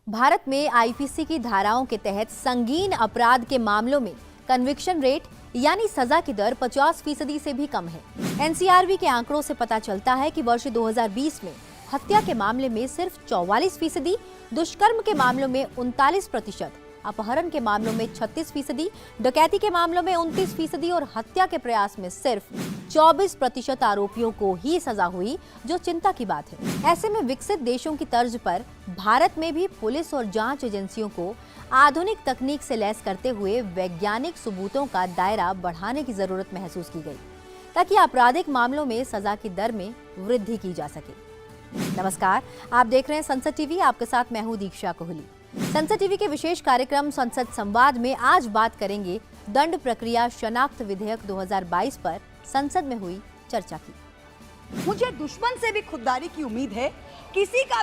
भारत में आईपीसी की धाराओं के तहत संगीन अपराध के मामलों में कन्विक्शन रेट यानी सजा की दर 50% से भी कम है। एनसीआरबी के आंकड़ों से पता चलता है कि वर्ष 2020 में हत्या के मामले में सिर्फ 44%, दुष्कर्म के मामलों में 39%, अपहरण के मामलों में 36%, डकैती के मामलों में 29% और हत्या के प्रयास में सिर्फ 24% आरोपियों को ही सजा हुई, जो चिंता की बात है। ऐसे में विकसित देशों की तर्ज पर भारत में भी पुलिस और जांच एजेंसियों को आधुनिक तकनीक से लैस करते हुए वैज्ञानिक सबूतों का दायरा बढ़ाने की जरूरत महसूस की गई, ताकि आपराधिक मामलों में सजा की दर में वृद्धि की जा सके। नमस्कार, आप देख रहे हैं संसद टीवी। आपके साथ मैं हूं दीक्षा कोहली। संसद टीवी के विशेष कार्यक्रम संसद संवाद में आज बात करेंगे दंड प्रक्रिया शनाख्त विधेयक 2022 पर संसद में हुई चर्चा की। मुझे दुश्मन से भी खुददारी की उम्मीद है। किसी का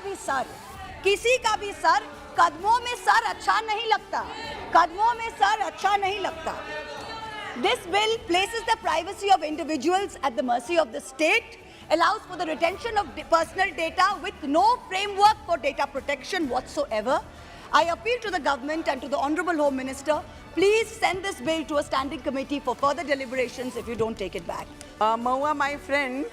भी सर कदमों में सर अच्छा नहीं लगता, कदमों में सर अच्छा नहीं लगता। This bill places the privacy of individuals at the mercy of the state, allows for the retention of personal data with no framework for data protection whatsoever. I appeal to the government and to the Honorable Home Minister, please send this bill to a standing committee for further deliberations if you don't take it back. Mahua, my friend,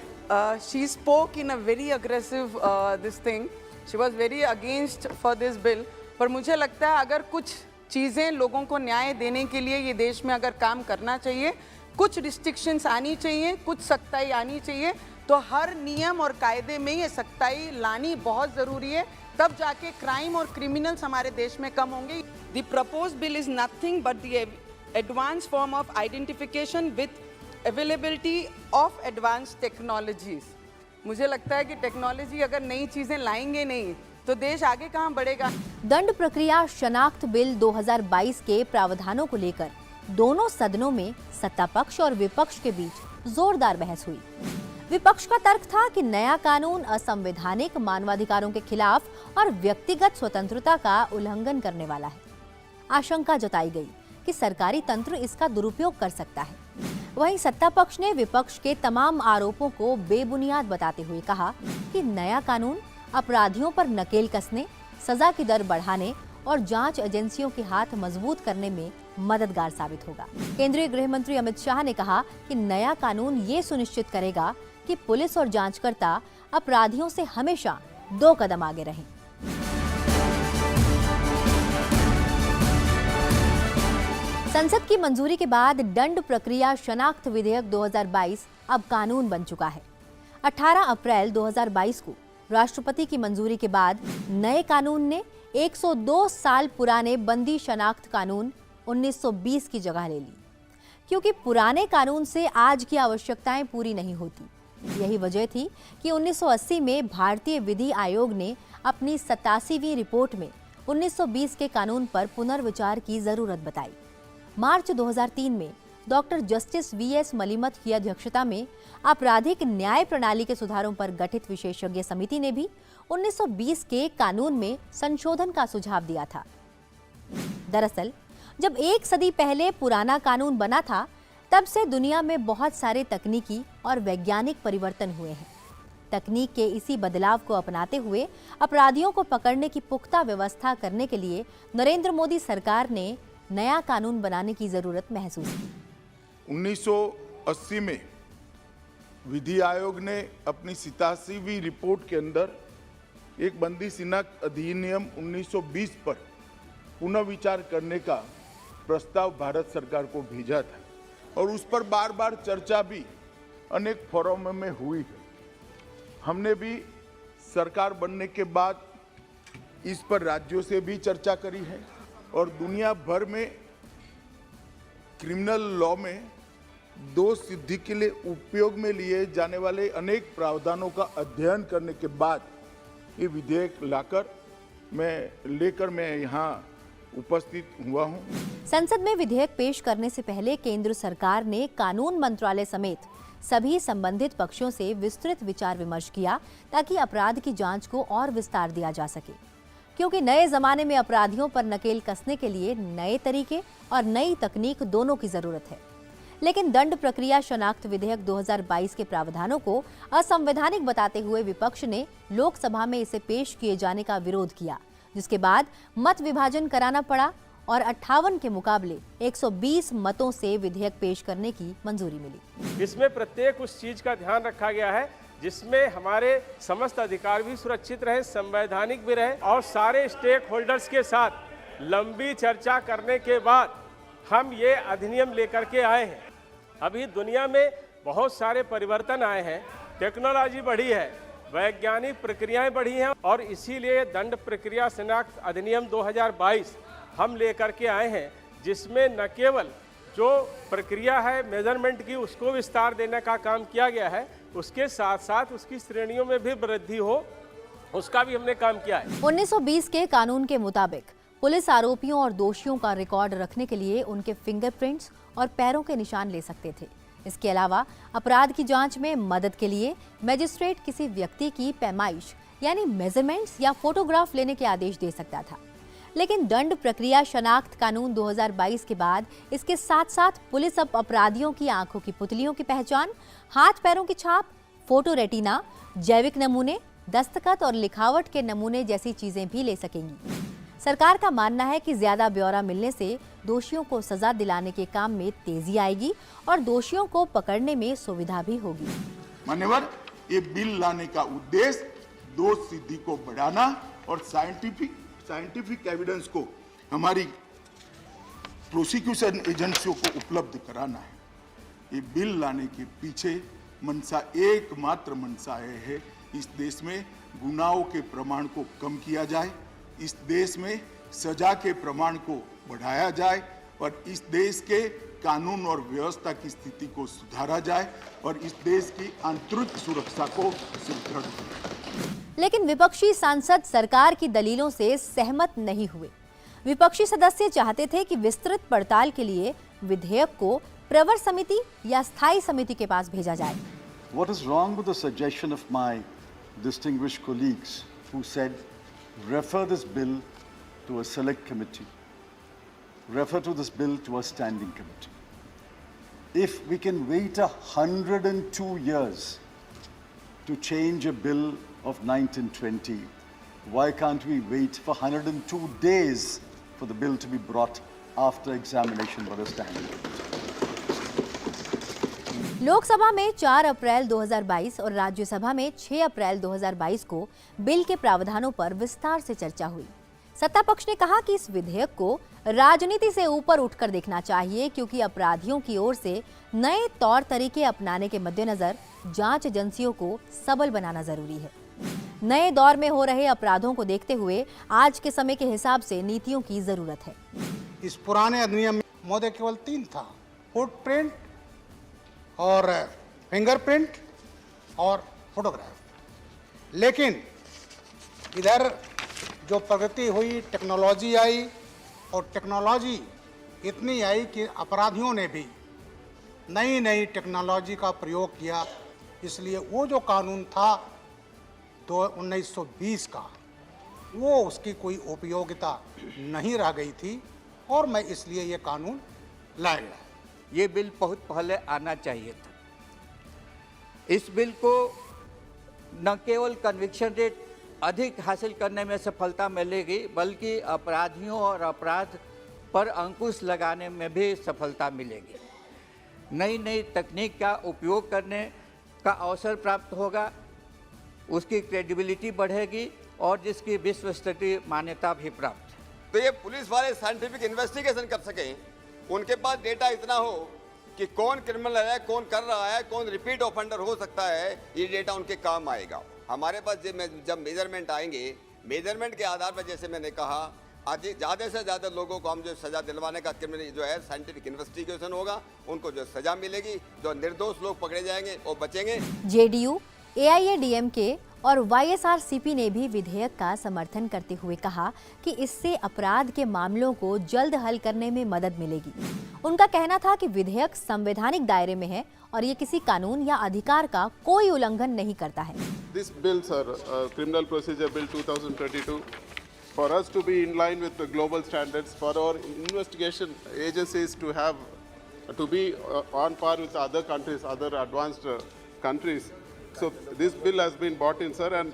she spoke in a very aggressive this thing. She was very against for this bill. पर मुझे लगता है अगर कुछ चीज़ें लोगों को न्याय देने के लिए ये देश में अगर काम करना चाहिए, कुछ रिस्ट्रिक्शंस आनी चाहिए, कुछ सख्ताई आनी चाहिए, तो हर नियम और कायदे में ये सख्ताई लानी बहुत ज़रूरी है। तब जाके क्राइम और क्रिमिनल्स हमारे देश में कम होंगे। The proposed bill is nothing but the advance form of identification with availability of advance technologies. मुझे लगता है कि टेक्नोलॉजी अगर नई चीज़ें लाएंगे नहीं तो देश आगे कहाँ बढ़ेगा। दंड प्रक्रिया शनाख्त बिल 2022 के प्रावधानों को लेकर दोनों सदनों में सत्ता पक्ष और विपक्ष के बीच जोरदार बहस हुई। विपक्ष का तर्क था कि नया कानून असंवैधानिक, मानवाधिकारों के खिलाफ और व्यक्तिगत स्वतंत्रता का उल्लंघन करने वाला है। आशंका जताई गई कि सरकारी तंत्र इसका दुरुपयोग कर सकता है। वहीं सत्ता पक्ष ने विपक्ष के तमाम आरोपों को बेबुनियाद बताते हुए कहा कि नया कानून अपराधियों पर नकेल कसने, सजा की दर बढ़ाने और जांच एजेंसियों के हाथ मजबूत करने में मददगार साबित होगा। केंद्रीय गृह मंत्री अमित शाह ने कहा कि नया कानून ये सुनिश्चित करेगा कि पुलिस और जांचकर्ता अपराधियों से हमेशा 2 कदम आगे रहें। संसद की मंजूरी के बाद दंड प्रक्रिया शनाख्त विधेयक 2022 अब कानून बन चुका है। 18 अप्रैल 2022 को राष्ट्रपति की मंजूरी के बाद नए कानून ने 102 साल पुराने बंदी शनाख्त कानून 1920 की जगह ले ली, क्योंकि पुराने कानून से आज की आवश्यकताएं पूरी नहीं होती। यही वजह थी कि 1980 में भारतीय विधि आयोग ने अपनी 87वीं रिपोर्ट में 1920 के कानून पर पुनर्विचार की जरूरत बताई। मार्च 2003 में डॉक्टर जस्टिस वीएस मलिमथ की अध्यक्षता में आपराधिक न्याय प्रणाली के सुधारों पर गठित विशेषज्ञ समिति ने भी 1920 के कानून में संशोधन का सुझाव दिया था। दरअसल जब 1 सदी पहले पुराना कानून बना था, तब से दुनिया में बहुत सारे तकनीकी और वैज्ञानिक परिवर्तन हुए हैं। तकनीक के इसी बदलाव को अपनाते हुए अपराधियों को पकड़ने की पुख्ता व्यवस्था करने के लिए नरेंद्र मोदी सरकार ने नया कानून बनाने की जरूरत महसूस की। 1980 में विधि आयोग ने अपनी 87वीं रिपोर्ट के अंदर एक बंदी शनाख्त अधिनियम 1920 पर पुनः विचार करने का प्रस्ताव भारत सरकार को भेजा था और उस पर बार बार चर्चा भी अनेक फोरम में हुई है। हमने भी सरकार बनने के बाद इस पर राज्यों से भी चर्चा करी है और दुनिया भर में क्रिमिनल लॉ में दोष सिद्धि के लिए उपयोग में लिए जाने वाले अनेक प्रावधानों का अध्ययन करने के बाद ये विधेयक लेकर मैं यहाँ उपस्थित हुआ हूँ। संसद में विधेयक पेश करने से पहले केंद्र सरकार ने कानून मंत्रालय समेत सभी संबंधित पक्षों से विस्तृत विचार विमर्श किया, ताकि अपराध की जांच को और विस्तार दिया जा सके। क्योंकि नए जमाने में अपराधियों पर नकेल कसने के लिए नए तरीके और नई तकनीक दोनों की जरूरत है। लेकिन दंड प्रक्रिया शनाख्त विधेयक 2022 के प्रावधानों को असंवैधानिक बताते हुए विपक्ष ने लोकसभा में इसे पेश किए जाने का विरोध किया, जिसके बाद मत विभाजन कराना पड़ा और 58 के मुकाबले 120 मतों से विधेयक पेश करने की मंजूरी मिली। इसमें प्रत्येक उस चीज का ध्यान रखा गया है जिसमें हमारे समस्त अधिकार भी सुरक्षित रहे, संवैधानिक भी रहे और सारे स्टेक होल्डर्स के साथ लंबी चर्चा करने के बाद हम ये अधिनियम लेकर के आए हैं। अभी दुनिया में बहुत सारे परिवर्तन आए हैं, टेक्नोलॉजी बढ़ी है, वैज्ञानिक प्रक्रियाएं बढ़ी हैं और इसीलिए दंड प्रक्रिया शनाख्त अधिनियम 2022 हम लेकर के आए हैं, जिसमें न केवल जो प्रक्रिया है मेजरमेंट की उसको विस्तार देने का काम किया गया है, उसके साथ साथ उसकी श्रेणियों में भी वृद्धि हो उसका भी हमने काम किया है। 1920 के कानून के मुताबिक पुलिस आरोपियों और दोषियों का रिकॉर्ड रखने के लिए उनके फिंगरप्रिंट्स और पैरों के निशान ले सकते थे। इसके अलावा अपराध की जांच में मदद के लिए मजिस्ट्रेट किसी व्यक्ति की पैमाइश यानी मेजरमेंट्स या फोटोग्राफ लेने के आदेश दे सकता था। लेकिन दंड प्रक्रिया शनाख्त कानून 2022 के बाद इसके साथ साथ पुलिस अब अपराधियों की आंखों की पुतलियों की पहचान, हाथ पैरों की छाप, फोटो रेटिना, जैविक नमूने, दस्तखत और लिखावट के नमूने जैसी चीजें भी ले सकेंगी। सरकार का मानना है कि ज्यादा ब्यौरा मिलने से दोषियों को सजा दिलाने के काम में तेजी आएगी और दोषियों को पकड़ने में सुविधा भी होगी। मान्यवर, ये बिल लाने का उद्देश्य दोष सिद्धि को बढ़ाना और साइंटिफिक एविडेंस को हमारी प्रोसिक्यूशन एजेंसियों को उपलब्ध कराना है। ये बिल लाने के पीछे मंशा एकमात्र मंशा है, इस देश में गुनाहों के प्रमाण को कम किया जाए, इस देश में सजा के प्रमाण को बढ़ाया जाए और इस देश के कानून और व्यवस्था की स्थिति को सुधारा जाए और इस देश की आंतरिक सुरक्षा को सुदृढ़ किया। लेकिन विपक्षी सांसद सरकार की दलीलों से सहमत नहीं हुए। विपक्षी सदस्य चाहते थे कि विस्तृत पड़ताल के लिए विधेयक को प्रवर समिति या स्थायी समिति के पास भेजा जाए। What is wrong with the suggestion of my distinguished colleagues who said refer this bill to a select committee, refer to this bill to a standing committee? If we can wait 102 years to change a bill of 1920, why can't we wait for 102 days for the bill to be brought after examination by the standing committee? Lok Sabha में 4 अप्रैल 2022 और राज्यसभा में 6 अप्रैल 2022 को bill के प्रावधानों पर विस्तार से चर्चा हुई। सत्ता पक्ष ने कहा कि इस विधेयक को राजनीति से ऊपर उठकर देखना चाहिए क्योंकि अपराधियों की ओर से नए तौर तरीके अपनाने के मद्देनजर जांच एजेंसियों को सबल बनाना जरूरी है। नए दौर में हो रहे अपराधों को देखते हुए आज के समय के हिसाब से नीतियों की जरूरत है। इस पुराने अधिनियम में महोदय केवल 3 था, फुटप्रिंट और फिंगरप्रिंट और फोटोग्राफ। लेकिन इधर जो प्रगति हुई, टेक्नोलॉजी आई और टेक्नोलॉजी इतनी आई कि अपराधियों ने भी नई नई टेक्नोलॉजी का प्रयोग किया। इसलिए वो जो कानून था 1920 का, वो उसकी कोई उपयोगिता नहीं रह गई थी और मैं इसलिए ये कानून लाया। ये बिल बहुत पहले आना चाहिए था। इस बिल को न केवल कन्विक्शन रेट अधिक हासिल करने में सफलता मिलेगी बल्कि अपराधियों और अपराध पर अंकुश लगाने में भी सफलता मिलेगी। नई नई तकनीक का उपयोग करने का अवसर प्राप्त होगा, उसकी क्रेडिबिलिटी बढ़ेगी और जिसकी विश्व स्तरीय मान्यता भी प्राप्त है। तो ये पुलिस वाले साइंटिफिक इन्वेस्टिगेशन कर सकें, उनके पास डेटा इतना हो कि कौन क्रिमिनल है, कौन कर रहा है, कौन रिपीट ऑफेंडर हो सकता है, ये डेटा उनके काम आएगा। हमारे पास जब मेजरमेंट आएंगे, मेजरमेंट के आधार पर जैसे मैंने कहा अधिक ज़्यादा से ज़्यादा लोगों को हम जो सज़ा दिलवाने का क्रिमिनल जो है साइंटिफिक इन्वेस्टिगेशन होगा, उनको जो सज़ा मिलेगी, जो निर्दोष लोग पकड़े जाएंगे वो बचेंगे। जेडीयू, एआईएडीएमके और वाईएसआरसीपी ने भी विधेयक का समर्थन करते हुए कहा कि इससे अपराध के मामलों को जल्द हल करने में मदद मिलेगी। उनका कहना था कि विधेयक संवैधानिक दायरे में है और ये किसी कानून या अधिकार का कोई उल्लंघन नहीं करता है। This bill, sir, Criminal Procedure Bill 2022, for us to be in line with the global standards, for our investigation agencies to be on par with other countries, other advanced countries. So this bill has been brought in, sir, and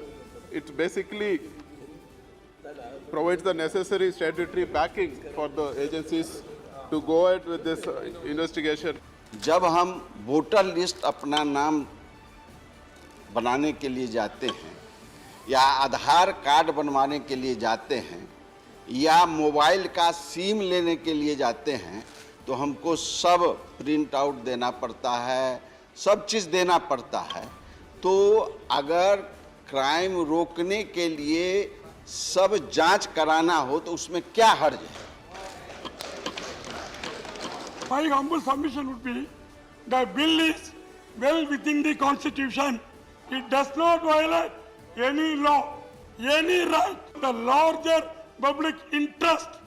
it basically provides the necessary statutory backing for the agencies to go ahead with this investigation. जब हम voter list अपना नाम बनाने के लिए जाते हैं या आधार कार्ड बनवाने के लिए जाते हैं या मोबाइल का सिम लेने के लिए जाते हैं तो हमको सब प्रिंट आउट देना पड़ता है, सब चीज़ देना पड़ता है। तो अगर क्राइम रोकने के लिए सब जांच कराना हो तो उसमें क्या हर्ज है? My humble submission would be the bill is well within the constitution. It does not violate any law, any right. The larger public interest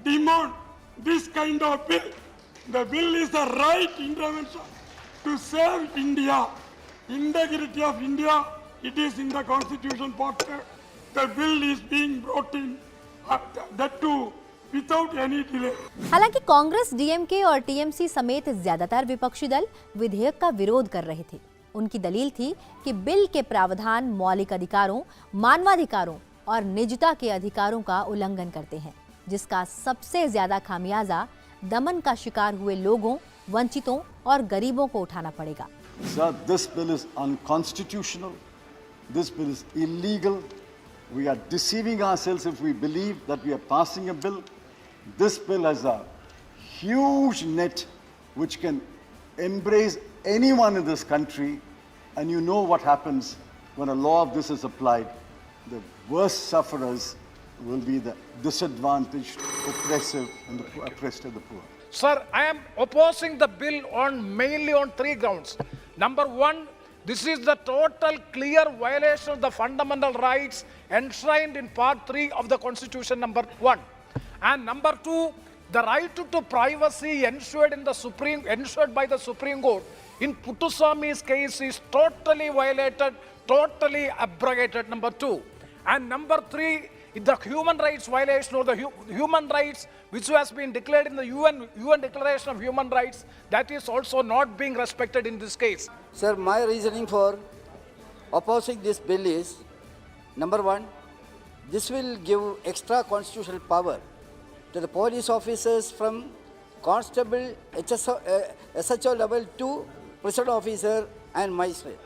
demand this kind of bill. The bill is the right intervention to save India, integrity of India. It is in the constitution part. The bill is being brought in, that too without any delay. हालांकि Congress, DMK और TMC समेत ज्यादातर विपक्षी दल विधेयक का विरोध कर रहे थे। उनकी दलील थी कि बिल के प्रावधान मौलिक अधिकारों, मानवाधिकारों और निजता के अधिकारों का उल्लंघन करते हैं, जिसका सबसे ज्यादा खामियाजा दमन का शिकार हुए लोगों, वंचितों और गरीबों को उठाना पड़ेगा। Sir, this bill is unconstitutional. This bill is illegal. We are deceiving ourselves if we believe that we are passing a bill. This bill has a huge net which can embrace anyone in this country, and you know what happens when a law of this is applied. The worst sufferers will be the disadvantaged, oppressive, and the oppressed and the poor. Sir, I am opposing the bill mainly on three grounds. Number one, this is the total clear violation of the fundamental rights enshrined in Part 3 of the Constitution, number 1. And number 2, the right to privacy ensured by the Supreme Court in Puttaswamy's case is totally violated, totally abrogated, number 2. And number 3, the human rights violation or the human rights which has been declared in the UN Declaration of Human Rights, that is also not being respected in this case. Sir, my reasoning for opposing this bill is, number one, this will give extra constitutional power to the police officers from constable, SHO level to prison officer and magistrate.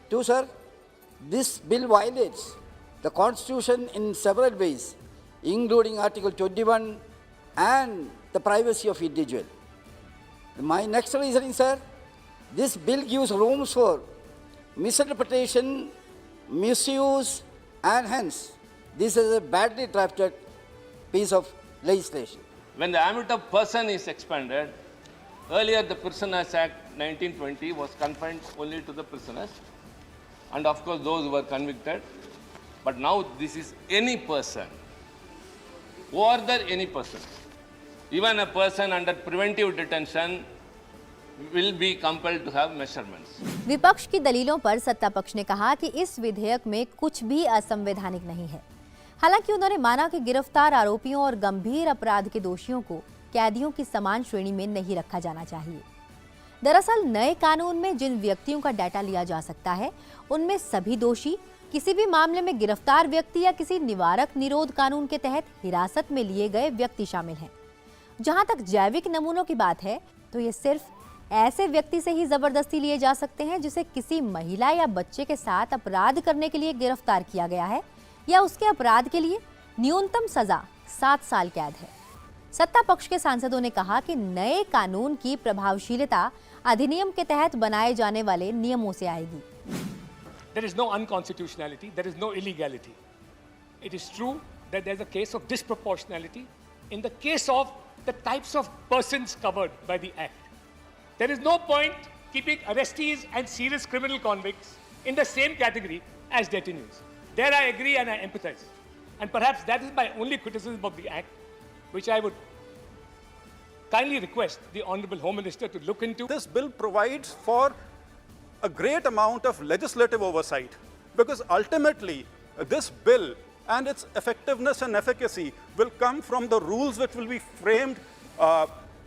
Two, sir, this bill violates the Constitution in several ways, including Article 21 and the privacy of individual. My next reasoning, sir, this bill gives rooms for misinterpretation, misuse, and hence this is a badly drafted piece of legislation. When the ambit of person is expanded, earlier the Prisoners Act 1920 was confined only to the prisoners and of course those who were convicted. But now this is any person, further any person, even a person under preventive detention will be compelled to have measurements. विपक्ष की दलीलों पर सत्ता पक्ष ने कहा कि इस विधेयक में कुछ भी असंवैधानिक नहीं है। हालांकि उन्होंने माना कि गिरफ्तार आरोपियों और गंभीर अपराध के दोषियों को कैदियों की समान श्रेणी में नहीं रखा जाना चाहिए। दरअसल नए कानून में जिन व्यक्तियों का डाटा लिया जा सकता है, उनमें सभी दोषी, किसी भी मामले में गिरफ्तार व्यक्ति या किसी निवारक निरोध कानून के तहत हिरासत में लिए गए व्यक्ति शामिल हैं। जहां तक जैविक नमूनों की बात है, तो ये सिर्फ ऐसे व्यक्ति से ही जबरदस्ती लिए जा सकते हैं जिसे किसी महिला या बच्चे के साथ अपराध करने के लिए गिरफ्तार किया गया है या उसके अपराध के लिए न्यूनतम सजा 7 साल कैद है। सत्ता पक्ष के सांसदों ने कहा कि नए कानून की प्रभावशीलता अधिनियम के तहत बनाए जाने वाले नियमों से आएगी। There is no unconstitutionality, there is no illegality. It is true that there is a case of disproportionality in the case of the types of persons covered by the Act. There is no point keeping arrestees and serious criminal convicts in the same category as detainees. There I agree and I empathize. And perhaps that is my only criticism of the Act, which I would kindly request the Honorable Home Minister to look into. This bill provides for a great amount of legislative oversight, because ultimately this bill and its effectiveness and efficacy will come from the rules which will be framed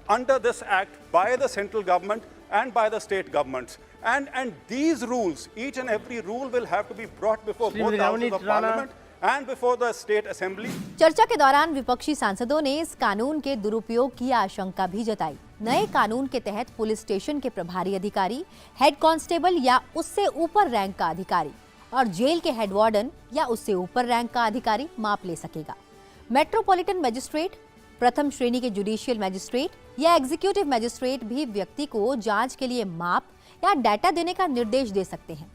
under this act by the central government and by the state governments. And these rules, each and every rule will have to be brought before both houses of parliament and before the State Assembly. चर्चा के दौरान विपक्षी सांसदों ने इस कानून के दुरुपयोग की आशंका भी जताई। नए कानून के तहत पुलिस स्टेशन के प्रभारी अधिकारी, हेड कांस्टेबल या उससे ऊपर रैंक का अधिकारी और जेल के हेड वार्डन या उससे ऊपर रैंक का अधिकारी माप ले सकेगा। मेट्रोपॉलिटन मजिस्ट्रेट, प्रथम श्रेणी के जुडिशियल मजिस्ट्रेट या एग्जीक्यूटिव मजिस्ट्रेट भी व्यक्ति को जांच के लिए माप या डाटा देने का निर्देश दे सकते हैं।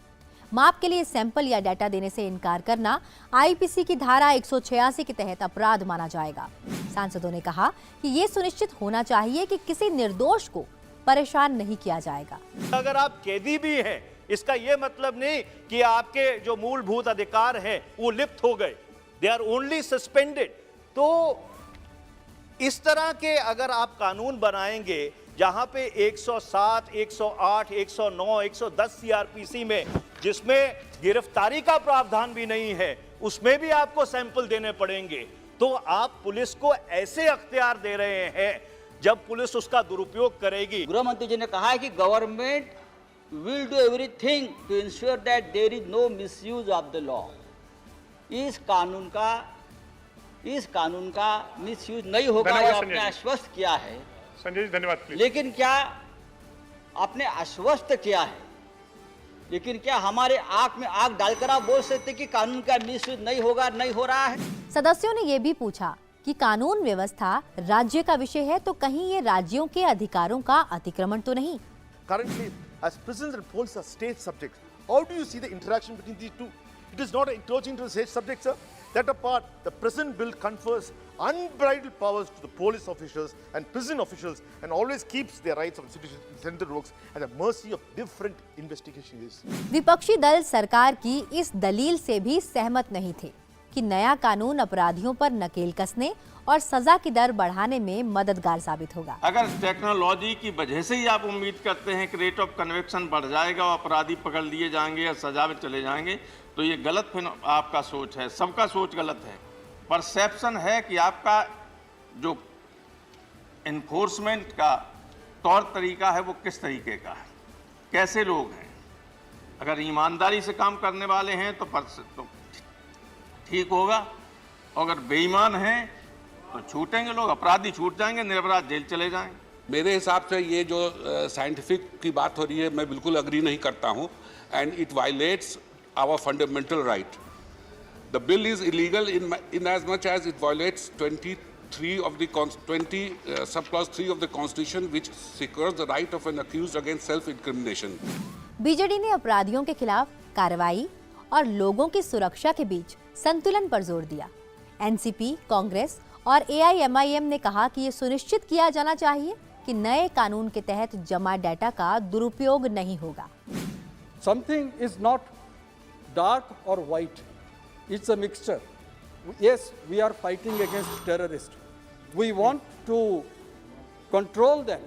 माप के लिए सैंपल या डाटा देने से इनकार करना आईपीसी की धारा 186 के तहत अपराध माना जाएगा। सांसदों ने कहा कि ये सुनिश्चित होना चाहिए कि किसी निर्दोष को परेशान नहीं किया जाएगा। अगर आप कैदी भी हैं, इसका यह मतलब नहीं कि आपके जो मूलभूत अधिकार हैं वो लिप्त हो गए, दे आर ओनली सस्पेंडेड। तो इस तरह के अगर आप कानून बनाएंगे जहां पे 107, 108, 109, 110 सीआरपीसी में जिसमें गिरफ्तारी का प्रावधान भी नहीं है, उसमें भी आपको सैंपल देने पड़ेंगे, तो आप पुलिस को ऐसे अख्तियार दे रहे हैं जब पुलिस उसका दुरुपयोग करेगी। गृह मंत्री जी ने कहा है कि government will do everything to ensure that there is no misuse of the law. इस कानून का मिसयूज नहीं होगा, ये आपने आश्वस्त किया है। संजय जी धन्यवाद। लेकिन क्या आपने आश्वस्त किया है, लेकिन क्या हमारे आंख में आंख डालकर आप बोल सकते कि कानून का मिसयूज नहीं होगा, नहीं हो रहा है? सदस्यों ने ये भी पूछा कि कानून व्यवस्था राज्य का विषय है तो कहीं ये राज्यों के अधिकारों का अतिक्रमण तो नहीं? Currently, as prisons and police are state subjects, how do you see the interaction between these two? It is not encroaching into the state subjects, sir. That apart, the prison bill confers unbridled powers to the police officials and prison officials and always keeps their rights of citizens center works at the mercy of different investigations. विपक्षी दल सरकार की इस दलील से भी सहमत नहीं थे कि नया कानून अपराधियों पर नकेल कसने और सजा की दर बढ़ाने में मददगार साबित होगा। अगर टेक्नोलॉजी की वजह से ही आप उम्मीद करते हैं कि रेट ऑफ कन्विक्शन बढ़ जाएगा और अपराधी पकड़ लिए जाएंगे या सजा में चले जाएंगे, तो ये गलत फिर आपका सोच है, सबका सोच गलत है। परसेप्शन है कि आपका जो इन्फोर्समेंट का तौर तरीका है वो किस तरीके का है, कैसे लोग हैं। अगर ईमानदारी से काम करने वाले हैं तो ठीक होगा, अगर बेईमान हैं तो छूटेंगे लोग, अपराधी छूट जाएंगे, निरपराध जेल चले जाएंगे। मेरे हिसाब से ये जो साइंटिफिक की बात हो रही है, मैं बिल्कुल अग्री नहीं करता हूँ, and it violates our fundamental right. The bill is illegal in as much as it violates 23 of the subclause 3 of the Constitution, which secures the right of an accused against self-incrimination. BJD ने अपराधियों के खिलाफ कार्रवाई और लोगों की सुरक्षा के बीच संतुलन पर जोर दिया। एनसीपी, कांग्रेस और एआईएमआईएम ने कहा कि ये सुनिश्चित किया जाना चाहिए कि नए कानून के तहत जमा डाटा का दुरुपयोग नहीं होगा। Something is not dark or white. It's a mixture. Yes, we are fighting against terrorists. We want to control them,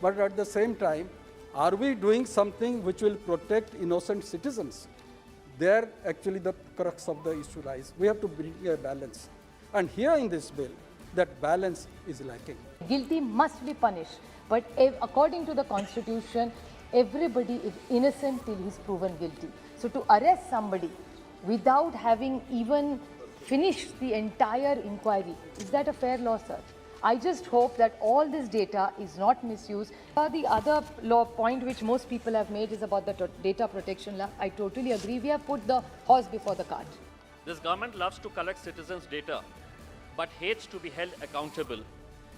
but at the same time, are we doing something which will protect innocent citizens? There actually the crux of the issue lies. We have to bring a balance. And here in this bill, that balance is lacking. Guilty must be punished, but according to the Constitution, everybody is innocent till he's proven guilty. So to arrest somebody without having even finished the entire inquiry, is that a fair law, sir? I just hope that all this data is not misused. The other law point which most people have made is about the data protection law. I totally agree. We have put the horse before the cart. This government loves to collect citizens' data, but hates to be held accountable.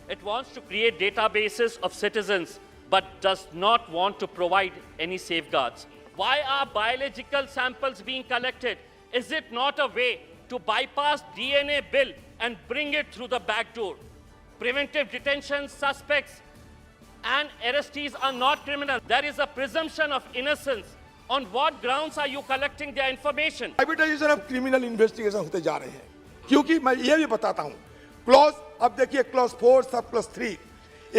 It wants to create databases of citizens, but does not want to provide any safeguards. Why are biological samples being collected? Is it not a way to bypass DNA bill and bring it through the back door? Preventive detention, suspects and arrestees are not criminal. There is a presumption of innocence. On what grounds are you collecting their information? Privatisation of criminal investigation होते जा रहे हैं, क्योंकि मैं ये भी बताता हूँ, क्लॉज अब देखिए क्लॉज 4 सब clause 3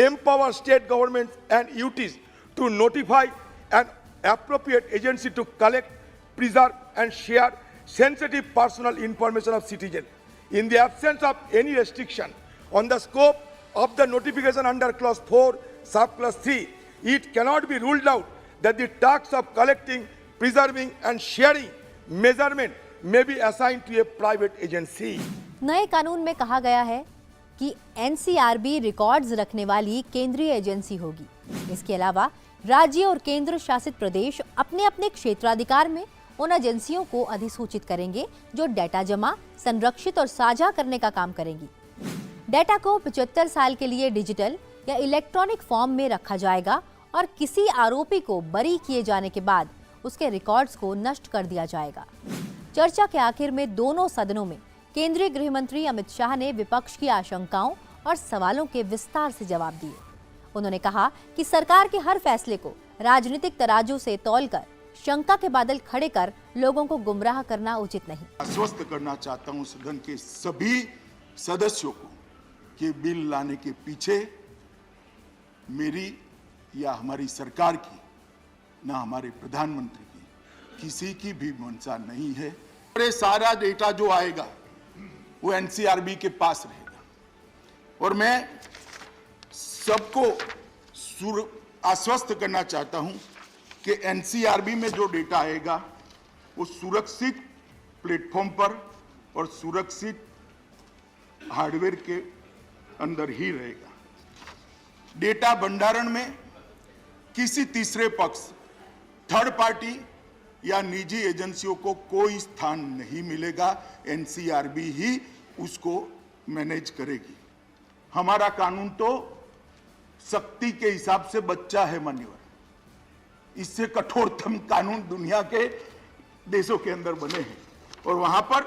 empower state government and UTs to notify an appropriate agency to collect, preserve and share sensitive personal information of citizens. In the absence of any restriction on the scope of the notification under clause 4 subclause 3, it cannot be ruled out that the task of collecting, preserving and sharing measurement may be assigned to a private agency. नए कानून में कहा गया है कि NCRB records रखने वाली केंद्रीय एजेंसी होगी। इसके अलावा राज्य और केंद्र शासित प्रदेश अपने अपने क्षेत्राधिकार में उन एजेंसियों को अधिसूचित करेंगे जो डेटा जमा, संरक्षित और साझा करने का काम करेंगी। डेटा को 75 साल के लिए डिजिटल या इलेक्ट्रॉनिक फॉर्म में रखा जाएगा और किसी आरोपी को बरी किए जाने के बाद उसके रिकॉर्ड्स को नष्ट कर दिया जाएगा। चर्चा के आखिर में दोनों सदनों में केंद्रीय गृह मंत्री अमित शाह ने विपक्ष की आशंकाओं और सवालों के विस्तार से जवाब दिए। उन्होंने कहा कि सरकार के हर फैसले को राजनीतिक तराजू से तौलकर शंका के बादल खड़े कर लोगों को गुमराह करना उचित नहीं। आश्वस्त करना चाहता हूं सदन के सभी सदस्यों को कि बिल लाने के पीछे मेरी या हमारी सरकार की, ना हमारे प्रधानमंत्री की, किसी की भी मंशा नहीं है। ये सारा डेटा जो आएगा वो एनसीआरबी के पास रहेगा और मैं सबको आश्वस्त करना चाहता हूं कि एनसीआरबी में जो डेटा आएगा वो सुरक्षित प्लेटफॉर्म पर और सुरक्षित हार्डवेयर के अंदर ही रहेगा। डेटा भंडारण में किसी तीसरे पक्ष, थर्ड पार्टी या निजी एजेंसियों को कोई स्थान नहीं मिलेगा। एनसीआरबी ही उसको मैनेज करेगी। हमारा कानून तो शक्ति के हिसाब से बच्चा है मान्यवर। इससे कठोरतम कानून दुनिया के देशों के अंदर बने हैं और वहां पर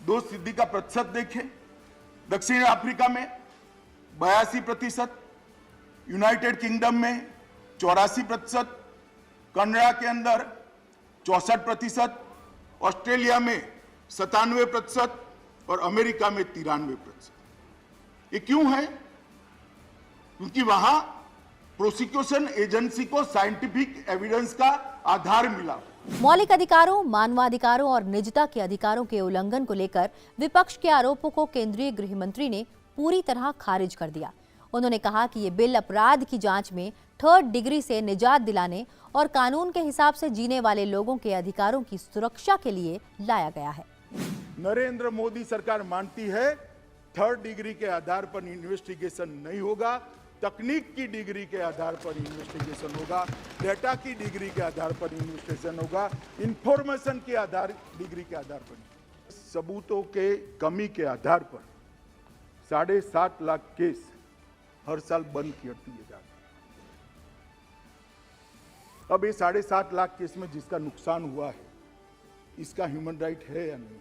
दोष सिद्धि का प्रतिशत देखें। दक्षिण अफ्रीका में 82%, यूनाइटेड किंगडम में 84%, कनाडा के अंदर 64%, ऑस्ट्रेलिया में 97% और अमेरिका में 93%। ये क्यों है? क्योंकि वहां प्रोसिक्यूशन एजेंसी को साइंटिफिक एविडेंस का आधार मिला। मौलिक अधिकारों, मानवाधिकारों और निजता के अधिकारों के उल्लंघन को लेकर विपक्ष के आरोपों को केंद्रीय गृह मंत्री ने पूरी तरह खारिज कर दिया। उन्होंने कहा कि ये बिल अपराध की जांच में 3rd डिग्री से निजात दिलाने और कानून के हिसाब से जीने वाले लोगों के अधिकारों की सुरक्षा के लिए लाया गया है। नरेंद्र मोदी सरकार मानती है 3rd डिग्री के आधार पर इन्वेस्टिगेशन नहीं होगा, तकनीक की डिग्री के आधार पर इन्वेस्टिगेशन होगा, डेटा की डिग्री के आधार पर इन्वेस्टिगेशन होगा, इंफॉर्मेशन के आधार डिग्री के आधार पर। सबूतों के कमी के आधार पर 7.5 लाख केस हर साल बंद कर दिए जाते हैं। अब ये 7.5 लाख केस में जिसका नुकसान हुआ है, इसका ह्यूमन राइट है या नहीं?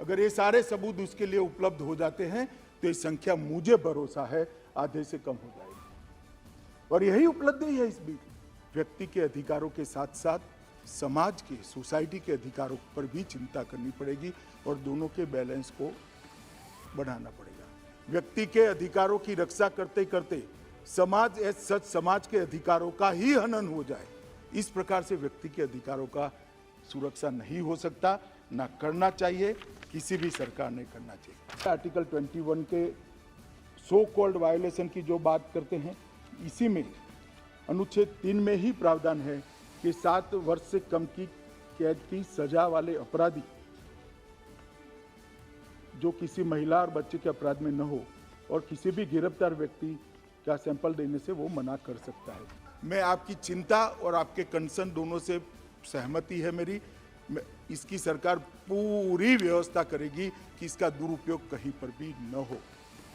अगर ये सारे सबूत उसके लिए उपलब्ध हो जाते हैं तो ये संख्या, मुझे भरोसा है, आधे से कम हो जाएगी। और यही उपलब्धि है इस बिल। व्यक्ति के अधिकारों के साथ साथ समाज के, सोसाइटी के अधिकारों पर भी चिंता करनी पड़ेगी और दोनों के बैलेंस को बढ़ाना पड़ेगा। व्यक्ति के अधिकारों की रक्षा करते करते समाज के अधिकारों का ही हनन हो जाए, इस प्रकार से व्यक्ति के अधिकारों का सुरक्षा नहीं हो सकता, ना करना चाहिए, किसी भी सरकार ने करना चाहिए। आर्टिकल 21 के सो कॉल्ड वायलेशन की जो बात करते हैं, इसी में अनुच्छेद 3 में ही प्रावधान है कि 7 वर्ष से कम की कैद की सजा वाले अपराधी जो किसी महिला और बच्चे के अपराध में न हो और किसी भी गिरफ्तार व्यक्ति का सैंपल देने से वो मना कर सकता है। मैं आपकी चिंता और आपके कंसर्न दोनों से सहमति है मेरी। इसकी सरकार पूरी व्यवस्था करेगी कि इसका दुरुपयोग कहीं पर भी न हो।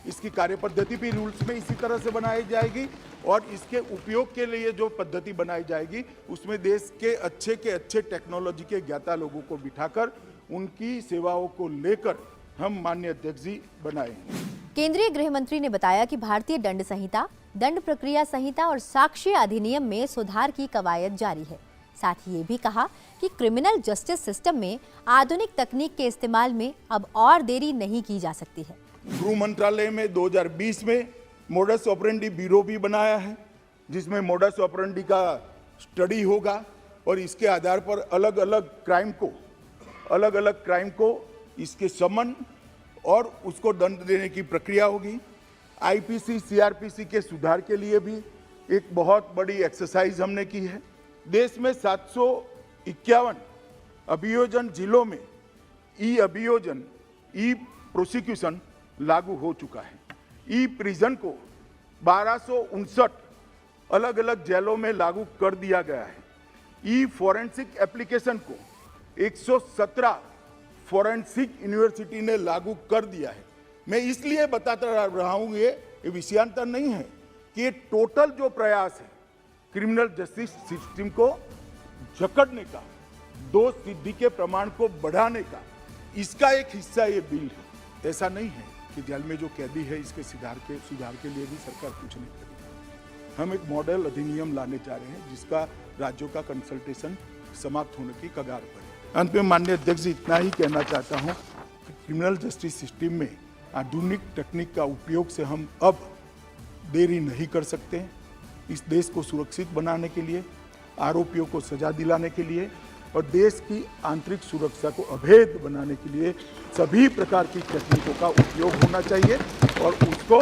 इसकी कार्यपद्धति भी रूल्स में इसी तरह से बनाई जाएगी और इसके उपयोग के लिए जो पद्धति बनाई जाएगी उसमें देश के अच्छे टेक्नोलॉजी के ज्ञाता लोगों को बिठाकर उनकी सेवाओं को लेकर हम माननीय अध्यक्ष जी बनाएंगे। केंद्रीय गृह मंत्री ने बताया कि भारतीय दंड संहिता, दंड प्रक्रिया संहिता और साक्ष्य अधिनियम में सुधार की कवायद जारी है। साथ ही ये भी कहा कि क्रिमिनल जस्टिस सिस्टम में आधुनिक तकनीक के इस्तेमाल में अब और देरी नहीं की जा सकती है। गृह मंत्रालय में 2020 में मोडस ऑपरेंडी ब्यूरो भी बनाया है, जिसमें मोडस ऑपरेंडी का स्टडी होगा और इसके आधार पर अलग अलग क्राइम को इसके समन और उसको दंड देने की प्रक्रिया होगी। आईपीसी, सीआरपीसी के सुधार के लिए भी एक बहुत बड़ी एक्सरसाइज हमने की है। देश में 751 अभियोजन जिलों में ई अभियोजन, ई प्रोसिक्यूशन लागू हो चुका है। ई प्रिजन को 1259 अलग अलग जेलों में लागू कर दिया गया है। ई फॉरेंसिक एप्लीकेशन को 117 फॉरेंसिक यूनिवर्सिटी ने लागू कर दिया है। मैं इसलिए बताता रहा हूँ, ये विषयांतर नहीं है कि ये टोटल जो प्रयास है क्रिमिनल जस्टिस सिस्टम को जकड़ने का, दोष सिद्धि के प्रमाण को बढ़ाने का, इसका एक हिस्सा ये बिल है। ऐसा नहीं है कि जेल में जो कैदी है इसके सुधार के लिए भी सरकार कुछ नहीं करेगी। हम एक मॉडल अधिनियम लाने जा रहे हैं जिसका राज्यों का कंसल्टेशन समाप्त होने की कगार पर है। अंत में माननीय अध्यक्ष जी, इतना ही कहना चाहता हूं कि क्रिमिनल जस्टिस सिस्टम में आधुनिक तकनीक का उपयोग से हम अब देरी नहीं कर सकते हैं। इस देश को सुरक्षित बनाने के लिए, आरोपियों को सजा दिलाने के लिए और देश की आंतरिक सुरक्षा को अभेद बनाने के लिए सभी प्रकार की तकनीकों का उपयोग होना चाहिए और उसको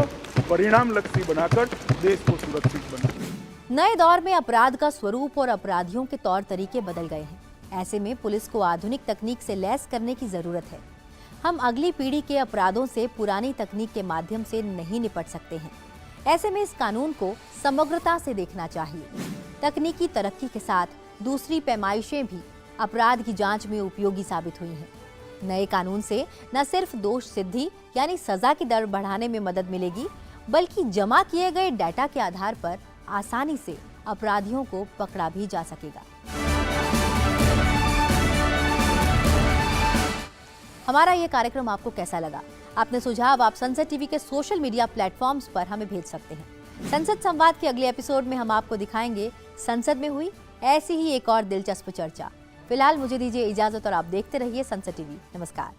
परिणामलक्षी बनाकर देश को सुरक्षित बनाना। नए दौर में अपराध का स्वरूप और अपराधियों के तौर तरीके बदल गए हैं। ऐसे में पुलिस को आधुनिक तकनीक से लैस करने की जरूरत है। हम अगली पीढ़ी के अपराधों से पुरानी तकनीक के माध्यम से नहीं निपट सकते हैं। ऐसे में इस कानून को समग्रता से देखना चाहिए। तकनीकी तरक्की के साथ दूसरी पैमाइशें भी अपराध की जांच में उपयोगी साबित हुई हैं। नए कानून से न सिर्फ दोष सिद्धि यानी सजा की दर बढ़ाने में मदद मिलेगी, बल्कि जमा किए गए डेटा के आधार पर आसानी से अपराधियों को पकड़ा भी जा सकेगा। हमारा ये कार्यक्रम आपको कैसा लगा? अपने सुझाव आप संसद टीवी के सोशल मीडिया प्लेटफॉर्म्स पर हमें भेज सकते हैं। संसद संवाद के अगले एपिसोड में हम आपको दिखाएंगे संसद में हुई ऐसी ही एक और दिलचस्प चर्चा। फिलहाल मुझे दीजिए इजाजत और आप देखते रहिए संसद टीवी। नमस्कार।